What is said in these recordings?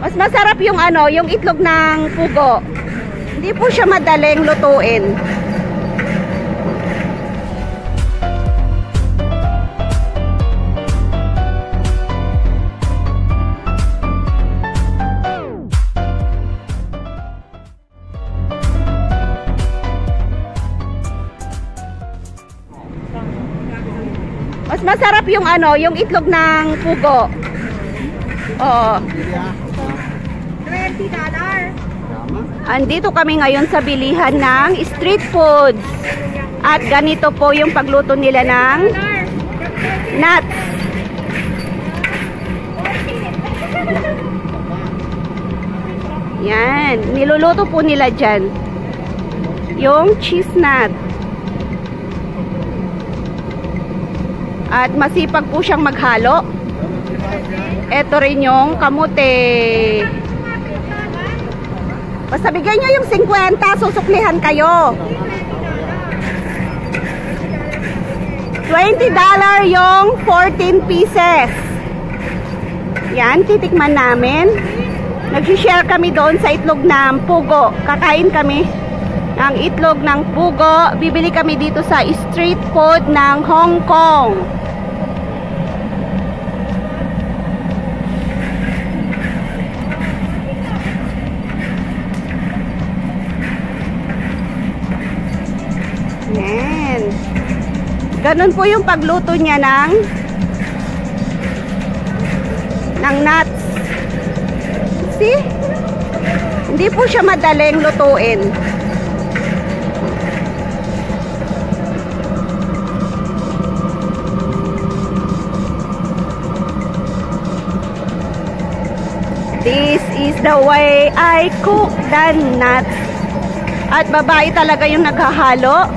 Mas masarap yung ano, yung itlog ng pugo. Hindi po siya madaling lutuin. Mas masarap yung ano, yung itlog ng pugo. Oo. $20. Andito kami ngayon sa bilihan ng street foods. At ganito po yung pagluto nila ng nuts. Yan, niluluto po nila dyan yung cheese nut. At masipag po siyang maghalo. Ito rin yung kamote. Basta bigay nyo yung 50, susuklihan kayo. $20 yung 14 pieces. Yan, titikman namin. Nag-share kami doon sa itlog ng pugo. Kakain kami ng itlog ng pugo. Bibili kami dito sa street food ng Hong Kong. Yan. Ganun po yung pagluto niya ng nuts. See? Hindi po siya madaling lutuin. This is the way I cook the nuts. At babae talaga yung naghahalo.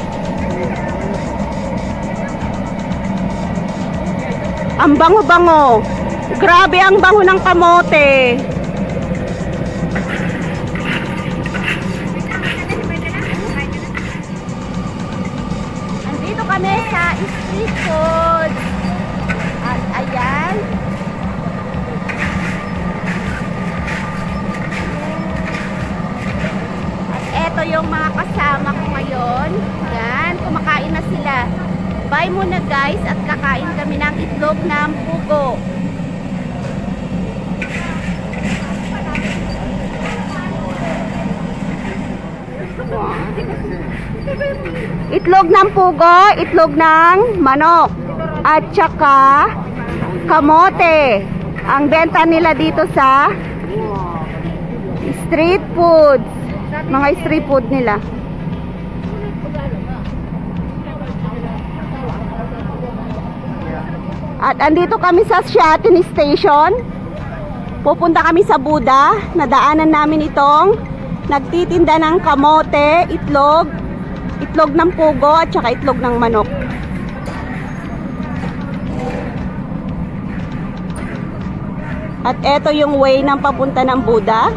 Ang bango-bango. Grabe ang bango ng kamote. Andito kami sa street food. At ayan. At eto yung mga kasama ko ngayon. Yan, kumakain na sila. Bye muna guys at kakain kami ng itlog ng pugo. Itlog ng pugo, itlog ng manok at saka kamote. Ang benta nila dito sa street foods. Mga street food nila. At andito kami sa Shatin Station. Pupunta kami sa Buda. Nadaanan namin itong nagtitinda ng kamote, itlog ng pugo at saka itlog ng manok. At eto yung way ng papunta ng Buda.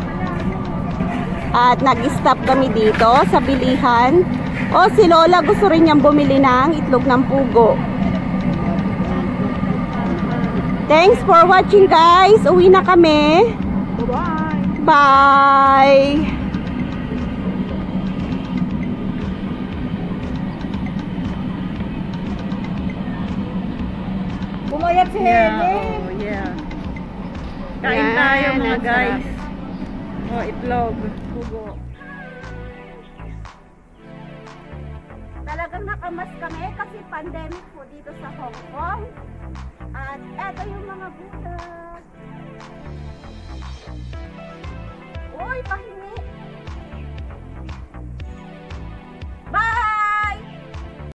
At nag-stop kami dito sa bilihan. O si Lola gusto rin niyang bumili ng itlog ng pugo. Thanks for watching guys. Uwi na kami. Bye-bye. Bye. Bumayat si Helen. Oh, yeah. Kain tayo mga guys. Oh, itlog. Pugo. Talagang nakamas kami kasi pandemic po dito sa Hong Kong. At eto yung mga buta. Uy, pahinga.